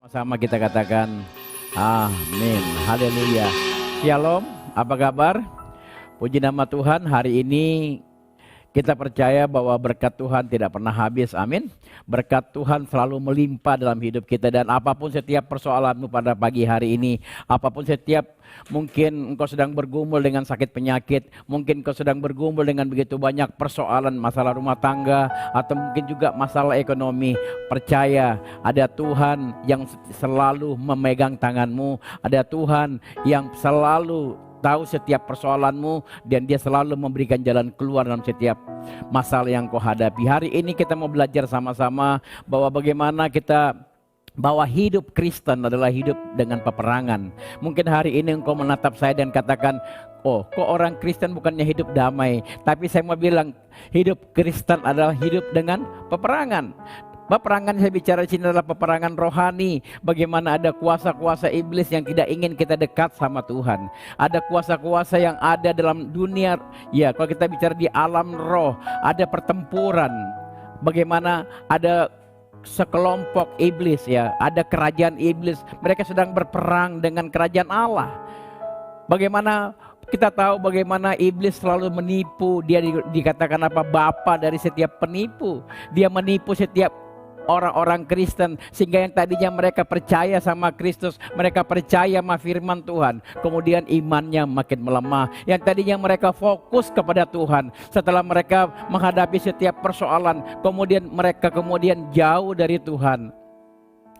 Sama kita katakan amin, haleluya. Shalom, apa kabar? Puji nama Tuhan, hari ini kita percaya bahwa berkat Tuhan tidak pernah habis, amin. Berkat Tuhan selalu melimpah dalam hidup kita, dan apapun setiap persoalanmu pada pagi hari ini, apapun setiap mungkin engkau sedang bergumul dengan sakit penyakit, mungkin engkau sedang bergumul dengan begitu banyak persoalan, masalah rumah tangga, atau mungkin juga masalah ekonomi. Percaya ada Tuhan yang selalu memegang tanganmu, ada Tuhan yang selalu tahu setiap persoalanmu, dan dia selalu memberikan jalan keluar dalam setiap masalah yang kau hadapi. Hari ini kita mau belajar sama-sama bahwa bagaimana bahwa hidup Kristen adalah hidup dengan peperangan. Mungkin hari ini engkau menatap saya dan katakan, oh, kok orang Kristen bukannya hidup damai? Tapi saya mau bilang, hidup Kristen adalah hidup dengan peperangan. Peperangan saya bicara di sini adalah peperangan rohani. Bagaimana ada kuasa-kuasa iblis yang tidak ingin kita dekat sama Tuhan. Ada kuasa-kuasa yang ada dalam dunia. Ya, kalau kita bicara di alam roh, ada pertempuran. Bagaimana ada sekelompok iblis, ya, ada kerajaan iblis. Mereka sedang berperang dengan kerajaan Allah. Bagaimana kita tahu bagaimana iblis selalu menipu. Dia dikatakan apa? Bapa dari setiap penipu. Dia menipu setiap orang-orang Kristen, sehingga yang tadinya mereka percaya sama Kristus, mereka percaya sama firman Tuhan, kemudian imannya makin melemah. Yang tadinya mereka fokus kepada Tuhan, setelah mereka menghadapi setiap persoalan, mereka jauh dari Tuhan.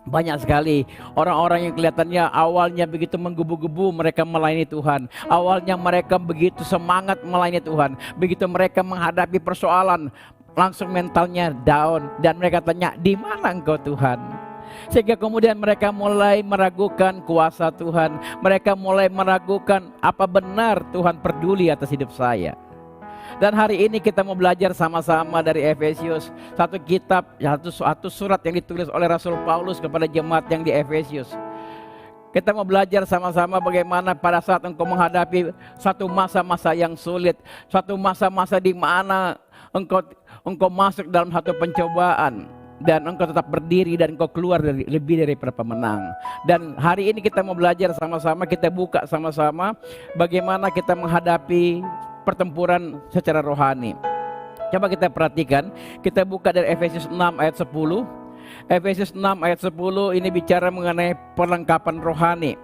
Banyak sekali orang-orang yang kelihatannya awalnya begitu menggebu-gebu mereka melayani Tuhan. Awalnya mereka begitu semangat melayani Tuhan. Begitu mereka menghadapi persoalan, langsung mentalnya down, dan mereka tanya, di mana engkau Tuhan? Sehingga kemudian mereka mulai meragukan kuasa Tuhan. Mereka mulai meragukan apa benar Tuhan peduli atas hidup saya. Dan hari ini kita mau belajar sama-sama dari Efesius, satu kitab, satu surat yang ditulis oleh Rasul Paulus kepada jemaat yang di Efesius. Kita mau belajar sama-sama bagaimana pada saat engkau menghadapi satu masa-masa yang sulit, satu masa-masa di mana engkau masuk dalam satu pencobaan, dan engkau tetap berdiri dan engkau keluar lebih daripada pemenang. Dan hari ini kita mau belajar sama-sama, kita buka sama-sama bagaimana kita menghadapi pertempuran secara rohani. Coba kita perhatikan, kita buka dari Efesius 6 ayat 10. Efesius 6 ayat 10 ini bicara mengenai perlengkapan rohani.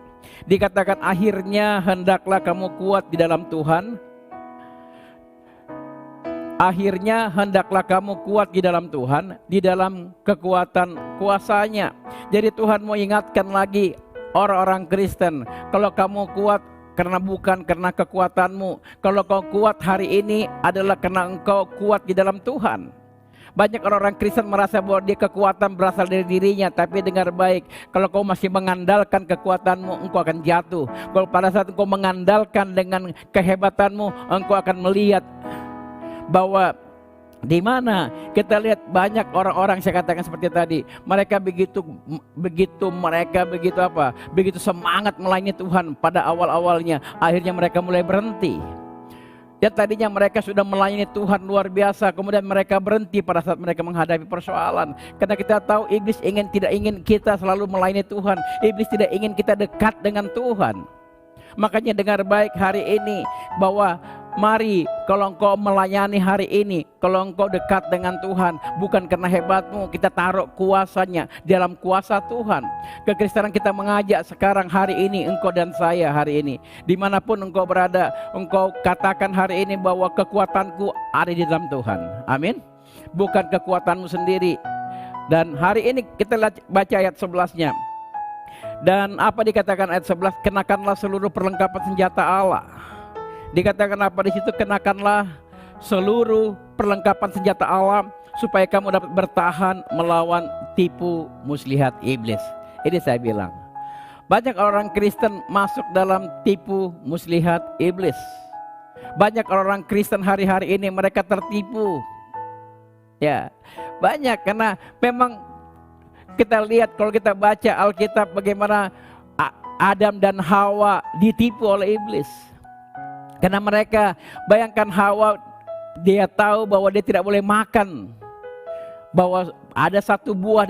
Dikatakan, akhirnya hendaklah kamu kuat di dalam Tuhan. Akhirnya hendaklah kamu kuat di dalam Tuhan, di dalam kekuatan kuasanya. Jadi Tuhan mau ingatkan lagi orang-orang Kristen, kalau kamu kuat bukan karena kekuatanmu. Kalau kau kuat hari ini adalah karena engkau kuat di dalam Tuhan. Banyak orang-orang Kristen merasa bahwa dia kekuatan berasal dari dirinya. Tapi dengar baik, kalau kau masih mengandalkan kekuatanmu, engkau akan jatuh. Kalau pada saat engkau mengandalkan dengan kehebatanmu, engkau akan melihat bahwa di mana kita lihat banyak orang-orang, saya katakan seperti tadi, mereka begitu semangat melayani Tuhan pada awal-awalnya, akhirnya mereka mulai berhenti. Ya, tadinya mereka sudah melayani Tuhan luar biasa, kemudian mereka berhenti pada saat mereka menghadapi persoalan. Karena kita tahu iblis tidak ingin kita selalu melayani Tuhan. Iblis tidak ingin kita dekat dengan Tuhan. Makanya dengar baik hari ini bahwa mari, kalau engkau melayani hari ini, kalau engkau dekat dengan Tuhan, bukan karena hebatmu, kita taruh kuasanya dalam kuasa Tuhan. Kekristenan kita mengajak sekarang hari ini, engkau dan saya hari ini, dimanapun engkau berada, engkau katakan hari ini bahwa kekuatanku ada di dalam Tuhan. Amin. Bukan kekuatanmu sendiri. Dan hari ini kita baca ayat 11-nya. Dan apa dikatakan ayat 11? Kenakanlah seluruh perlengkapan senjata Allah. Dikatakan apa di situ? Kenakanlah seluruh perlengkapan senjata Allah supaya kamu dapat bertahan melawan tipu muslihat iblis. Ini saya bilang, banyak orang Kristen masuk dalam tipu muslihat iblis. Banyak orang Kristen hari-hari ini mereka tertipu. Ya, banyak, karena memang kita lihat kalau kita baca Alkitab bagaimana Adam dan Hawa ditipu oleh iblis. Karena mereka, bayangkan Hawa, dia tahu bahwa dia tidak boleh makan, bahwa ada satu buah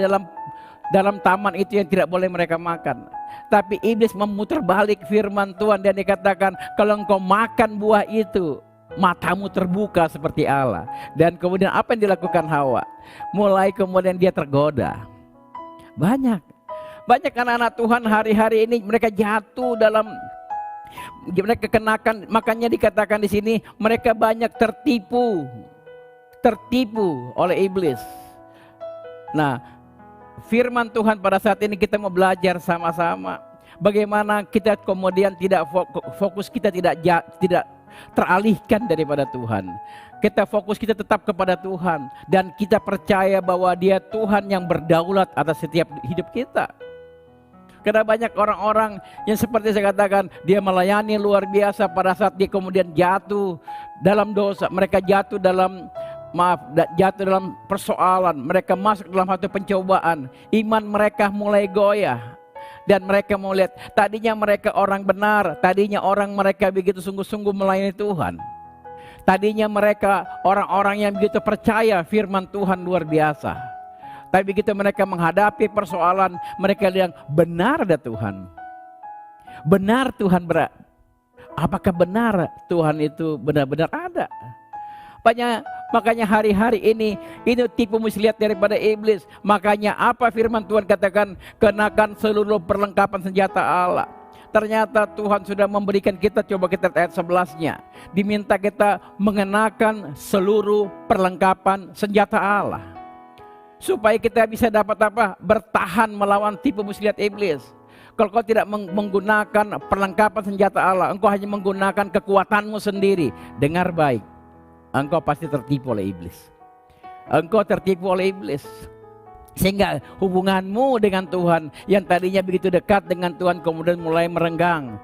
Dalam taman itu yang tidak boleh mereka makan. Tapi iblis memutar balik firman Tuhan dan dikatakan, kalau engkau makan buah itu, matamu terbuka seperti Allah. Dan kemudian apa yang dilakukan Hawa? Mulai kemudian dia tergoda. Banyak anak-anak Tuhan hari-hari ini mereka jatuh dalam, mereka kenakan, makanya dikatakan di sini mereka banyak tertipu oleh iblis. Nah, firman Tuhan pada saat ini kita mau belajar sama-sama bagaimana kita kemudian tidak fokus kita tidak teralihkan daripada Tuhan. Kita fokus kita tetap kepada Tuhan dan kita percaya bahwa Dia Tuhan yang berdaulat atas setiap hidup kita. Karena banyak orang-orang yang seperti saya katakan, dia melayani luar biasa, pada saat dia kemudian jatuh dalam dosa, mereka jatuh dalam persoalan, mereka masuk dalam satu pencobaan, iman mereka mulai goyah. Dan mereka mau lihat, tadinya mereka orang benar, tadinya orang mereka begitu sungguh-sungguh melayani Tuhan. Tadinya mereka orang-orang yang begitu percaya firman Tuhan luar biasa. Tapi begitu mereka menghadapi persoalan, mereka bilang, benar ada Tuhan. Benar Tuhan apakah benar Tuhan itu benar-benar ada? Makanya hari-hari ini tipu muslihat daripada iblis. Makanya apa firman Tuhan katakan, kenakan seluruh perlengkapan senjata Allah. Ternyata Tuhan sudah memberikan kita, coba kita lihat ayat 11-nya. Diminta kita mengenakan seluruh perlengkapan senjata Allah. Supaya kita bisa dapat apa? Bertahan melawan tipu muslihat iblis. Kalau kau tidak menggunakan perlengkapan senjata Allah, engkau hanya menggunakan kekuatanmu sendiri. Dengar baik, engkau pasti tertipu oleh iblis. Engkau tertipu oleh iblis. Sehingga hubunganmu dengan Tuhan yang tadinya begitu dekat dengan Tuhan kemudian mulai merenggang,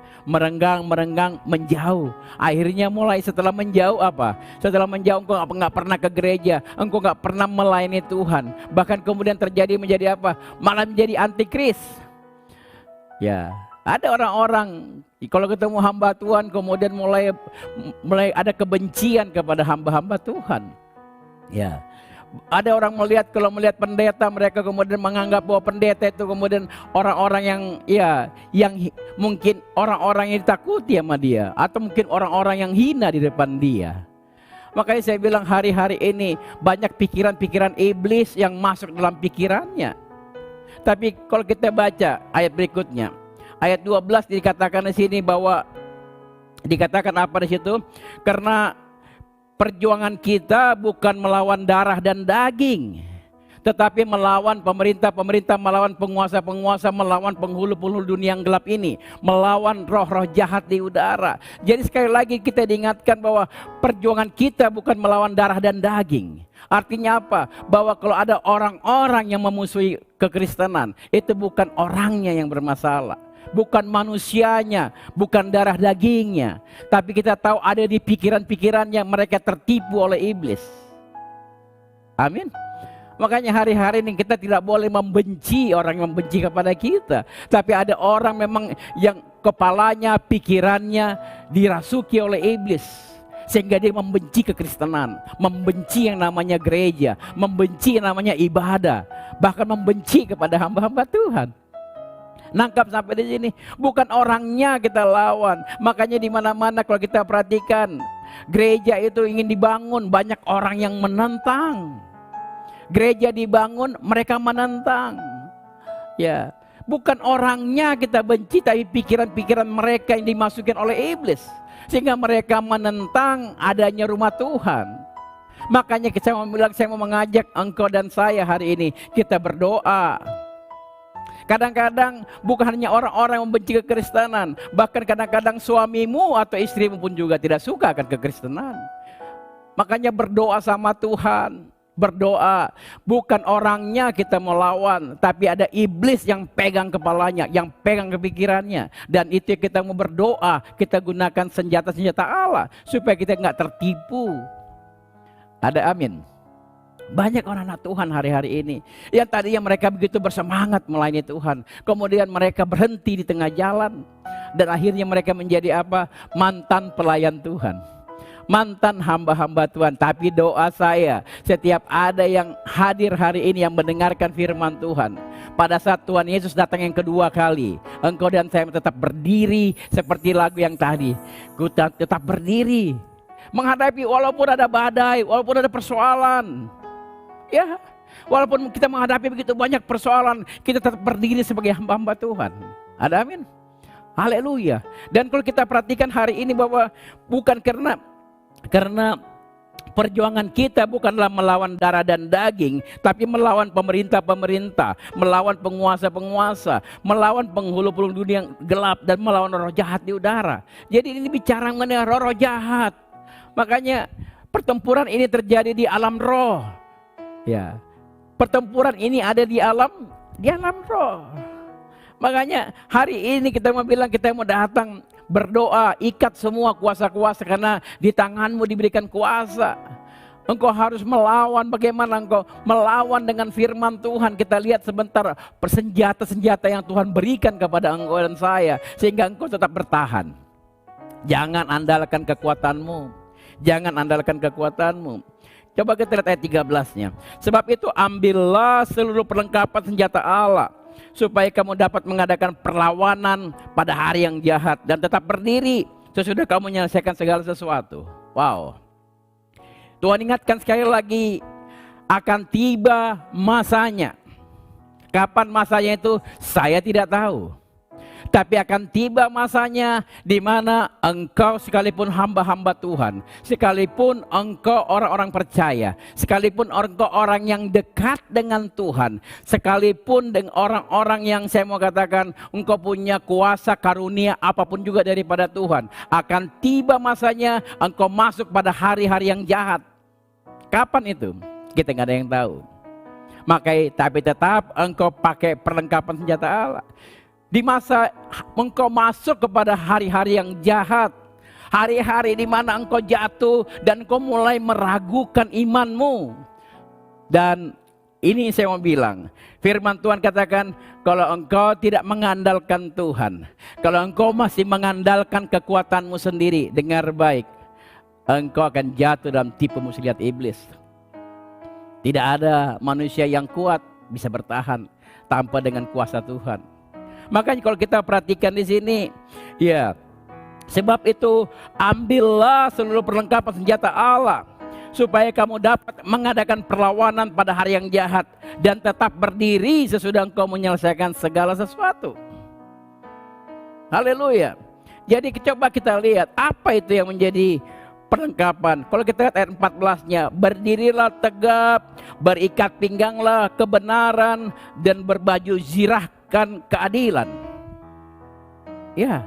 menjauh. Akhirnya mulai setelah menjauh apa? Setelah menjauh engkau nggak pernah ke gereja, engkau nggak pernah melayani Tuhan. Bahkan kemudian terjadi menjadi apa? Malah menjadi antikris. Ya, ada orang-orang kalau ketemu hamba Tuhan kemudian mulai ada kebencian kepada hamba-hamba Tuhan. Ya. Ada orang kalau melihat pendeta, mereka kemudian menganggap bahwa pendeta itu kemudian orang-orang yang mungkin orang-orang yang ditakuti sama dia, atau mungkin orang-orang yang hina di depan dia. Makanya saya bilang hari-hari ini banyak pikiran-pikiran iblis yang masuk dalam pikirannya. Tapi kalau kita baca ayat berikutnya, ayat 12 dikatakan di sini bahwa dikatakan apa di situ? Karena perjuangan kita bukan melawan darah dan daging, tetapi melawan pemerintah-pemerintah, melawan penguasa-penguasa, melawan penghulu-penghulu dunia yang gelap ini, melawan roh-roh jahat di udara. Jadi sekali lagi kita diingatkan bahwa perjuangan kita bukan melawan darah dan daging. Artinya apa? Bahwa kalau ada orang-orang yang memusuhi kekristenan, itu bukan orangnya yang bermasalah, bukan manusianya, bukan darah dagingnya. Tapi kita tahu ada di pikiran-pikirannya, mereka tertipu oleh iblis. Amin. Makanya hari-hari ini kita tidak boleh membenci orang yang membenci kepada kita. Tapi ada orang memang yang kepalanya, pikirannya dirasuki oleh iblis. Sehingga dia membenci kekristenan, membenci yang namanya gereja, membenci yang namanya ibadah. Bahkan membenci kepada hamba-hamba Tuhan. Nangkap sampai di sini, bukan orangnya kita lawan. Makanya di mana-mana kalau kita perhatikan, gereja itu ingin dibangun, banyak orang yang menentang. Gereja dibangun, mereka menentang. Ya, bukan orangnya kita benci, tapi pikiran-pikiran mereka yang dimasukin oleh iblis, sehingga mereka menentang adanya rumah Tuhan. Makanya saya mau mengajak engkau dan saya hari ini, kita berdoa. Kadang-kadang bukan hanya orang-orang yang membenci kekristenan, bahkan kadang-kadang suamimu atau istrimu pun juga tidak suka akan kekristenan. Makanya berdoa sama Tuhan, berdoa. Bukan orangnya kita melawan, tapi ada iblis yang pegang kepalanya, yang pegang kepikirannya. Dan itu kita mau berdoa, kita gunakan senjata-senjata Allah supaya kita nggak tertipu. Ada amin. Banyak orang-orang Tuhan hari-hari ini yang tadinya mereka begitu bersemangat melayani Tuhan, kemudian mereka berhenti di tengah jalan dan akhirnya mereka menjadi apa? Mantan pelayan Tuhan. mantan hamba-hamba Tuhan. Tapi doa saya, setiap ada yang hadir hari ini yang mendengarkan firman Tuhan, pada saat Tuhan Yesus datang yang kedua kali, engkau dan saya tetap berdiri seperti lagu yang tadi. Ku tetap berdiri, menghadapi walaupun ada badai, walaupun ada persoalan. Ya, walaupun kita menghadapi begitu banyak persoalan, kita tetap berdiri sebagai hamba-hamba Tuhan. Ada amin? Haleluya. Dan kalau kita perhatikan hari ini bahwa bukan karena perjuangan kita bukanlah melawan darah dan daging, tapi melawan pemerintah-pemerintah, melawan penguasa-penguasa, melawan penghulu-penghulu dunia yang gelap, dan melawan roh jahat di udara. Jadi ini bicara mengenai roh-roh jahat. Makanya pertempuran ini terjadi di alam roh. Ya, pertempuran ini ada di alam roh. Makanya hari ini kita mau bilang, kita mau datang berdoa, ikat semua kuasa-kuasa, karena di tanganmu diberikan kuasa. Engkau harus melawan. Bagaimana engkau melawan? Dengan firman Tuhan. Kita lihat sebentar senjata-senjata yang Tuhan berikan kepada engkau dan saya, sehingga engkau tetap bertahan. Jangan andalkan kekuatanmu. Jangan andalkan kekuatanmu. Coba kita lihat ayat 13-nya. Sebab itu ambillah seluruh perlengkapan senjata Allah, supaya kamu dapat mengadakan perlawanan pada hari yang jahat, dan tetap berdiri sesudah kamu menyelesaikan segala sesuatu. Wow. Tuhan ingatkan sekali lagi, akan tiba masanya. Kapan masanya itu saya tidak tahu. Tapi akan tiba masanya di mana engkau sekalipun hamba-hamba Tuhan, sekalipun engkau orang-orang percaya, sekalipun engkau orang yang dekat dengan Tuhan, sekalipun dengan orang-orang yang saya mau katakan engkau punya kuasa karunia apapun juga daripada Tuhan, akan tiba masanya engkau masuk pada hari-hari yang jahat. Kapan itu? Kita nggak ada yang tahu. Tapi tetap engkau pakai perlengkapan senjata Allah. Di masa engkau masuk kepada hari-hari yang jahat, hari-hari di mana engkau jatuh dan engkau mulai meragukan imanmu. Dan ini saya mau bilang, firman Tuhan katakan, kalau engkau tidak mengandalkan Tuhan, kalau engkau masih mengandalkan kekuatanmu sendiri, dengar baik, engkau akan jatuh dalam tipu muslihat iblis. Tidak ada manusia yang kuat bisa bertahan tanpa dengan kuasa Tuhan. Makanya kalau kita perhatikan di sini, ya, sebab itu ambillah seluruh perlengkapan senjata Allah, supaya kamu dapat mengadakan perlawanan pada hari yang jahat, dan tetap berdiri sesudah engkau menyelesaikan segala sesuatu. Haleluya. Jadi coba kita lihat apa itu yang menjadi perlengkapan. Kalau kita lihat ayat 14-nya, berdirilah tegap, berikat pingganglah kebenaran, dan berbaju zirahkan keadilan. Ya,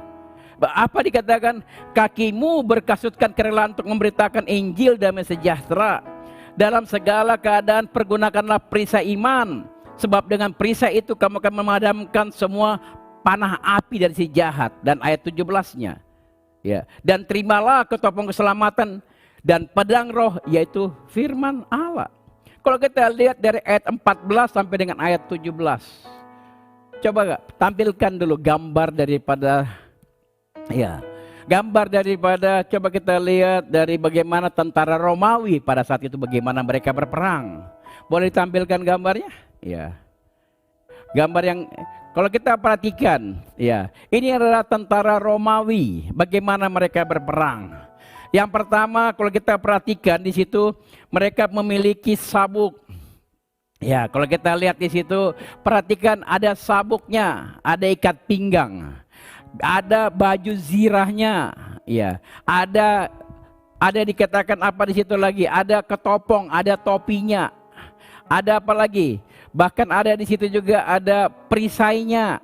apa dikatakan? Kakimu berkasutkan kerelaan untuk memberitakan Injil damai sejahtera. Dalam segala keadaan pergunakanlah perisai iman, sebab dengan perisai itu kamu akan memadamkan semua panah api dari si jahat. Dan ayat 17-nya, ya, dan terimalah ketopong keselamatan dan pedang roh, yaitu firman Allah. Kalau kita lihat dari ayat 14 sampai dengan ayat 17, coba tampilkan dulu gambar daripada, ya, gambar daripada, coba kita lihat dari bagaimana tentara Romawi pada saat itu, bagaimana mereka berperang. Boleh ditampilkan gambarnya? Ya, gambar yang kalau kita perhatikan, ya, ini adalah tentara Romawi, bagaimana mereka berperang. Yang pertama, kalau kita perhatikan di situ, mereka memiliki sabuk. Ya, kalau kita lihat di situ, perhatikan ada sabuknya, ada ikat pinggang, ada baju zirahnya, ya, ada dikatakan apa di situ lagi? Ada ketopong, ada topinya, ada apa lagi? Bahkan ada di situ juga ada perisainya,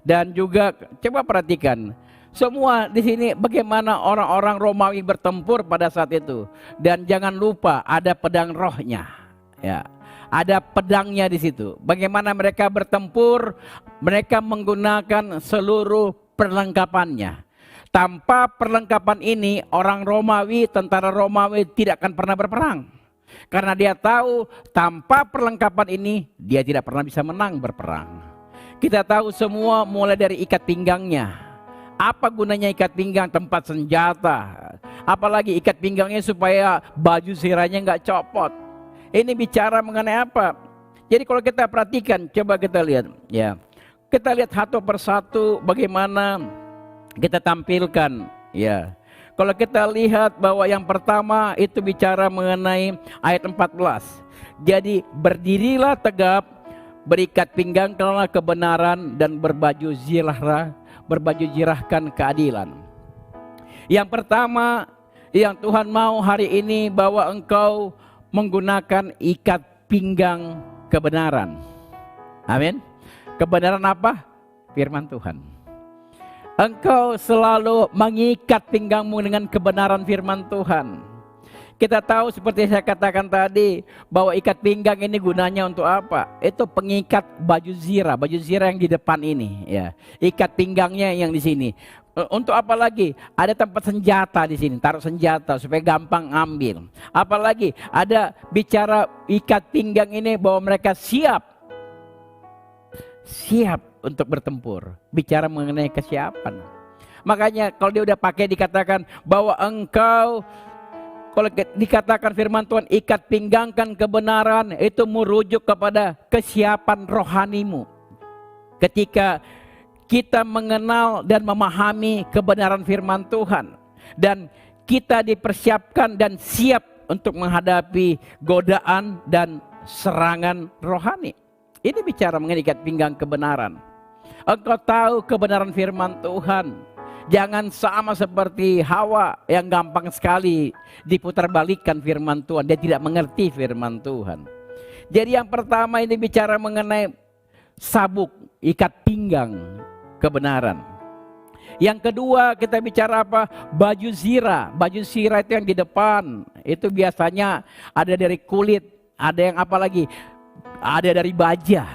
dan juga coba perhatikan semua di sini bagaimana orang-orang Romawi bertempur pada saat itu, dan jangan lupa ada pedang rohnya, ya. Ada pedangnya di situ. Bagaimana mereka bertempur? Mereka menggunakan seluruh perlengkapannya. Tanpa perlengkapan ini, orang Romawi, tentara Romawi tidak akan pernah berperang. Karena dia tahu tanpa perlengkapan ini, dia tidak pernah bisa menang berperang. Kita tahu semua mulai dari ikat pinggangnya. Apa gunanya ikat pinggang? Tempat senjata. Apalagi ikat pinggangnya supaya baju zirahnya nggak copot. Ini bicara mengenai apa? Jadi kalau kita perhatikan, coba kita lihat, ya. Kita lihat satu persatu bagaimana kita tampilkan, ya. Kalau kita lihat bahwa yang pertama itu bicara mengenai ayat 14. Jadi berdirilah tegap, berikat pinggang karena kebenaran dan berbaju zirahkan keadilan. Yang pertama yang Tuhan mau hari ini bahwa engkau menggunakan ikat pinggang kebenaran. Amin. Kebenaran apa? Firman Tuhan. Engkau selalu mengikat pinggangmu dengan kebenaran firman Tuhan. Kita tahu seperti saya katakan tadi bahwa ikat pinggang ini gunanya untuk apa? Itu pengikat baju zirah yang di depan ini, ya. Ikat pinggangnya yang di sini. Untuk apa lagi? Ada tempat senjata di sini, taruh senjata supaya gampang ambil. Apalagi ada bicara ikat pinggang ini bahwa mereka siap untuk bertempur. Bicara mengenai kesiapan. Makanya kalau dia udah pakai dikatakan bahwa engkau, kalau dikatakan firman Tuhan, ikat pinggangkan kebenaran, itu merujuk kepada kesiapan rohanimu. Ketika kita mengenal dan memahami kebenaran firman Tuhan, dan kita dipersiapkan dan siap untuk menghadapi godaan dan serangan rohani. Ini bicara mengenai ikat pinggang kebenaran. Engkau tahu kebenaran firman Tuhan. Jangan sama seperti Hawa yang gampang sekali diputarbalikkan firman Tuhan. Dia tidak mengerti firman Tuhan. Jadi yang pertama ini bicara mengenai sabuk, ikat pinggang kebenaran. Yang kedua kita bicara apa? Baju zirah. Baju zirah itu yang di depan. Itu biasanya ada dari kulit. Ada yang apa lagi? Ada dari baja.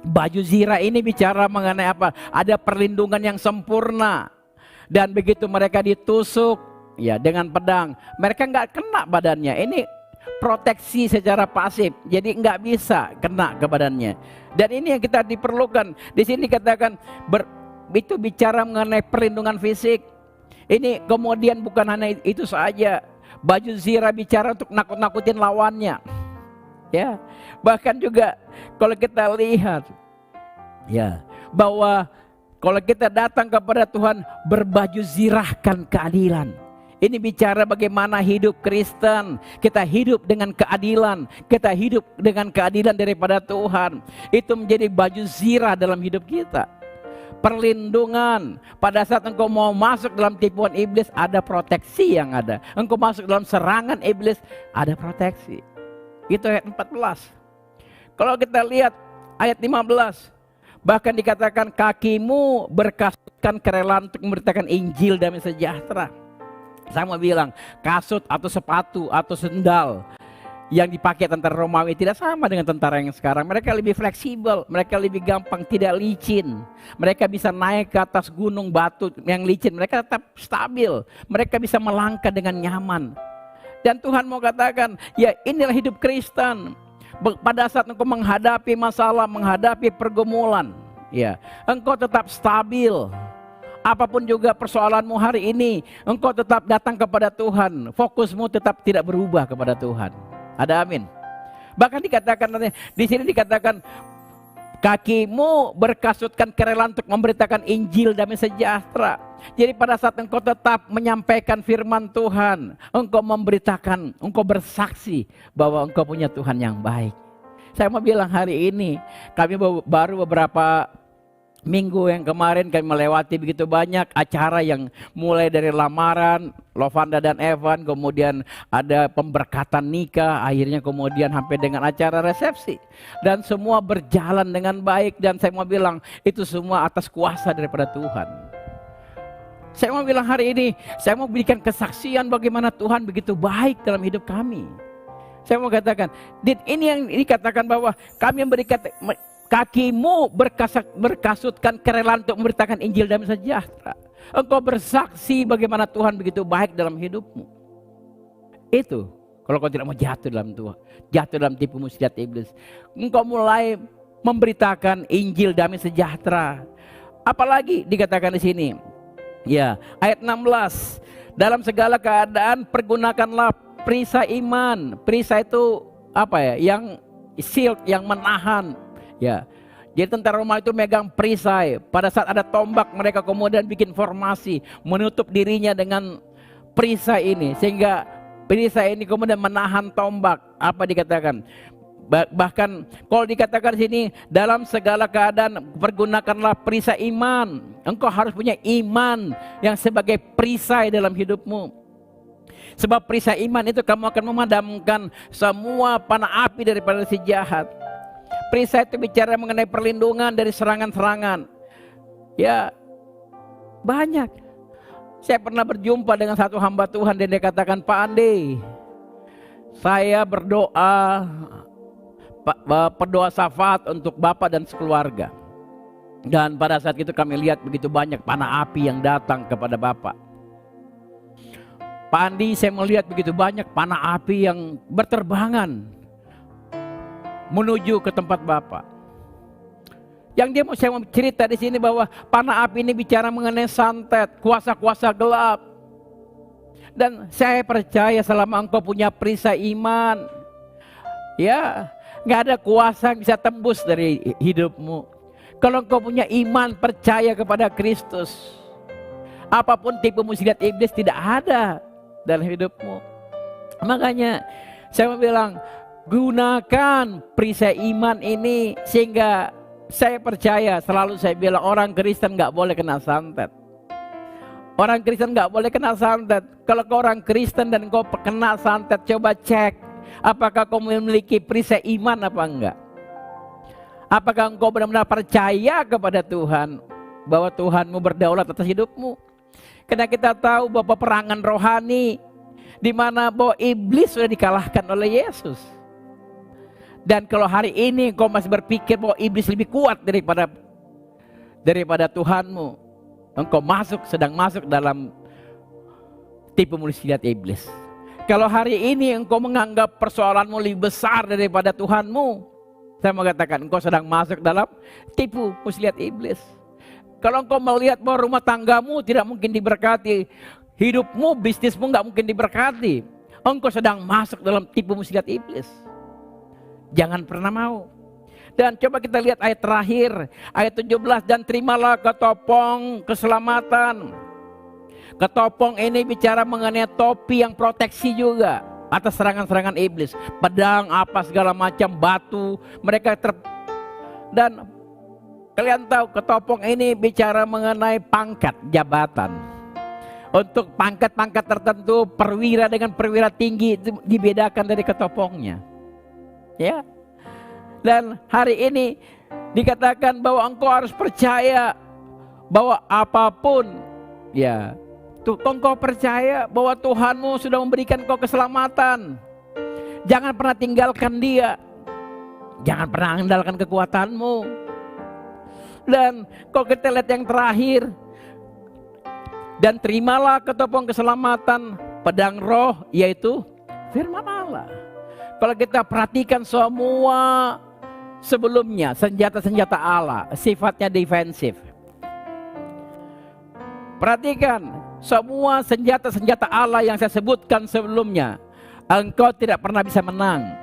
Baju zirah ini bicara mengenai apa? Ada perlindungan yang sempurna. Dan begitu mereka ditusuk, ya, dengan pedang, mereka nggak kena badannya. Ini proteksi secara pasif, jadi nggak bisa kena ke badannya. Dan ini yang kita diperlukan. Di sini katakan itu bicara mengenai perlindungan fisik. Ini kemudian bukan hanya itu saja. Baju zirah bicara untuk nakut-nakutin lawannya. Ya, bahkan juga kalau kita lihat, ya, bahwa kalau kita datang kepada Tuhan berbaju zirahkan keadilan. Ini bicara bagaimana hidup Kristen. Kita hidup dengan keadilan. Kita hidup dengan keadilan daripada Tuhan. Itu menjadi baju zirah dalam hidup kita. Perlindungan. Pada saat engkau mau masuk dalam tipuan iblis, ada proteksi yang ada. Engkau masuk dalam serangan iblis, ada proteksi. Itu ayat 14. Kalau kita lihat ayat 15. Bahkan dikatakan kakimu berkasutkan kerelaan untuk memberitakan Injil damai sejahtera. Saya mau bilang kasut atau sepatu atau sendal yang dipakai tentara Romawi tidak sama dengan tentara yang sekarang. Mereka lebih fleksibel, mereka lebih gampang, tidak licin. Mereka bisa naik ke atas gunung batu yang licin, mereka tetap stabil. Mereka bisa melangkah dengan nyaman. Dan Tuhan mau katakan, ya inilah hidup Kristen. Pada saat engkau menghadapi masalah, menghadapi pergumulan, ya, engkau tetap stabil. Apapun juga persoalanmu hari ini, engkau tetap datang kepada Tuhan. Fokusmu tetap tidak berubah kepada Tuhan. Ada amin. Bahkan dikatakan di sini dikatakan kakimu berkasutkan kerelaan untuk memberitakan Injil damai sejahtera. Jadi pada saat engkau tetap menyampaikan firman Tuhan, engkau memberitakan, engkau bersaksi bahwa engkau punya Tuhan yang baik. Saya mau bilang hari ini, kami baru beberapa minggu yang kemarin kami melewati begitu banyak acara yang mulai dari lamaran, Lovanda dan Evan, kemudian ada pemberkatan nikah, akhirnya kemudian sampai dengan acara resepsi. Dan semua berjalan dengan baik dan saya mau bilang itu semua atas kuasa daripada Tuhan. Saya mau bilang hari ini, saya mau berikan kesaksian bagaimana Tuhan begitu baik dalam hidup kami. Saya mau katakan, ini yang dikatakan bahwa kami memberikan kakimu berkasutkan kerelaan untuk memberitakan Injil damai sejahtera. Engkau bersaksi bagaimana Tuhan begitu baik dalam hidupmu. Itu kalau kau tidak mau jatuh dalam tipu muslihat iblis. Engkau mulai memberitakan Injil damai sejahtera. Apalagi dikatakan di sini, Ya, ayat 16. Dalam segala keadaan pergunakanlah perisai iman. Perisai itu apa ya? Yang shield, yang menahan. Ya. Jadi tentara Romawi itu megang perisai. Pada saat ada tombak, mereka kemudian bikin formasi, menutup dirinya dengan perisai ini, sehingga perisai ini kemudian menahan tombak. Apa dikatakan? Bahkan kalau dikatakan di sini, dalam segala keadaan pergunakanlah perisai iman. Engkau harus punya iman yang sebagai perisai dalam hidupmu. Sebab perisai iman itu kamu akan memadamkan semua panah api daripada si jahat. Perisai itu bicara mengenai perlindungan dari serangan-serangan. Ya, banyak. Saya pernah berjumpa dengan satu hamba Tuhan dan dia katakan, Pak Andi, saya berdoa syafaat untuk Bapak dan sekeluarga. Dan pada saat itu kami lihat begitu banyak panah api yang datang kepada Bapak. Pak Andi, saya melihat begitu banyak panah api yang berterbangan menuju ke tempat Bapak. Yang dia saya mau cerita di sini bahwa panah api ini bicara mengenai santet, kuasa-kuasa gelap. Dan saya percaya selama engkau punya perisai iman, ya, nggak ada kuasa yang bisa tembus dari hidupmu. Kalau engkau punya iman, percaya kepada Kristus, apapun tipu muslihat iblis tidak ada dalam hidupmu. Makanya saya mau bilang, gunakan perisai iman ini, sehingga saya percaya, selalu saya bilang, orang Kristen nggak boleh kena santet. Orang Kristen nggak boleh kena santet. Kalau kau orang Kristen dan kau kena santet, coba cek apakah kau memiliki perisai iman apa enggak. Apakah engkau benar-benar percaya kepada Tuhan, bahwa Tuhanmu berdaulat atas hidupmu. Karena kita tahu bahwa peperangan rohani, di mana bahwa iblis sudah dikalahkan oleh Yesus. Dan kalau hari ini kau masih berpikir bahwa iblis lebih kuat daripada Tuhanmu, engkau sedang masuk dalam tipu muslihat iblis. Kalau hari ini engkau menganggap persoalanmu lebih besar daripada Tuhanmu, saya mau katakan engkau sedang masuk dalam tipu muslihat iblis. Kalau engkau melihat bahwa rumah tanggamu tidak mungkin diberkati, hidupmu, bisnismu nggak mungkin diberkati, engkau sedang masuk dalam tipu muslihat iblis. Jangan pernah mau. Dan coba kita lihat ayat terakhir, ayat 17, dan terimalah ketopong keselamatan. Ketopong ini bicara mengenai topi yang proteksi juga atas serangan-serangan iblis. Pedang, apa segala macam, batu, dan kalian tahu ketopong ini bicara mengenai pangkat, jabatan. Untuk pangkat-pangkat tertentu, perwira dengan perwira tinggi itu dibedakan dari ketopongnya. Ya. Dan hari ini dikatakan bahwa engkau harus percaya bahwa apapun, ya, engkau percaya bahwa Tuhanmu sudah memberikan engkau keselamatan. Jangan pernah tinggalkan Dia. Jangan pernah andalkan kekuatanmu. Dan kalau kita lihat yang terakhir, dan terimalah ketopong keselamatan, pedang roh, yaitu firman Allah. Kalau kita perhatikan semua sebelumnya, senjata-senjata Allah sifatnya defensif. Perhatikan semua senjata-senjata Allah yang saya sebutkan sebelumnya, engkau tidak pernah bisa menang.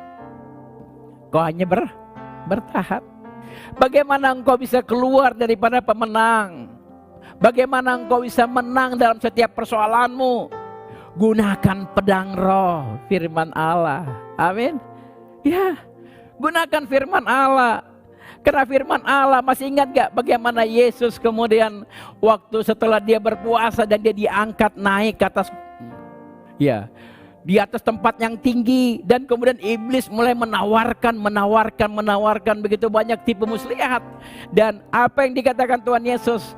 Kau hanya bertahan. Bagaimana engkau bisa keluar daripada pemenang? Bagaimana engkau bisa menang dalam setiap persoalanmu? Gunakan pedang roh, firman Allah. Amin. Ya, gunakan firman Allah. Karena firman Allah, masih ingat gak bagaimana Yesus kemudian waktu setelah dia berpuasa dan dia diangkat naik ke atas, ya, di atas tempat yang tinggi, dan kemudian iblis mulai menawarkan begitu banyak tipu muslihat. Dan apa yang dikatakan Tuhan Yesus?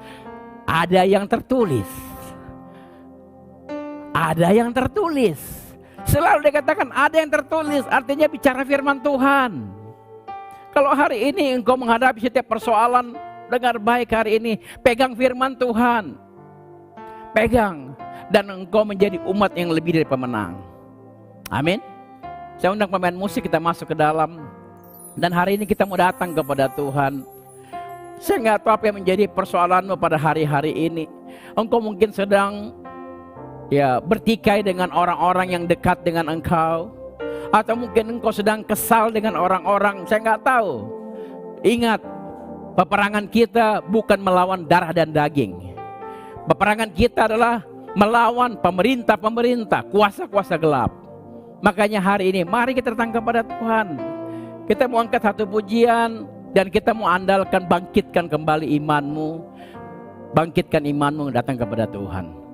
Ada yang tertulis. Ada yang tertulis. Selalu dikatakan ada yang tertulis, artinya bicara firman Tuhan. Kalau hari ini engkau menghadapi setiap persoalan, dengar baik hari ini, pegang firman Tuhan. Pegang, dan engkau menjadi umat yang lebih dari pemenang. Amin. Saya undang pemain musik, kita masuk ke dalam. Dan hari ini kita mau datang kepada Tuhan. Saya nggak tahu apa yang menjadi persoalanmu pada hari-hari ini. Engkau mungkin sedang bertikai dengan orang-orang yang dekat dengan engkau, atau mungkin engkau sedang kesal dengan orang-orang, saya nggak tahu. Ingat, peperangan kita bukan melawan darah dan daging. Peperangan kita adalah melawan pemerintah-pemerintah, kuasa-kuasa gelap. Makanya hari ini mari kita datang kepada Tuhan. Kita mau angkat satu pujian dan kita mau andalkan, bangkitkan kembali imanmu. Bangkitkan imanmu, datang kepada Tuhan.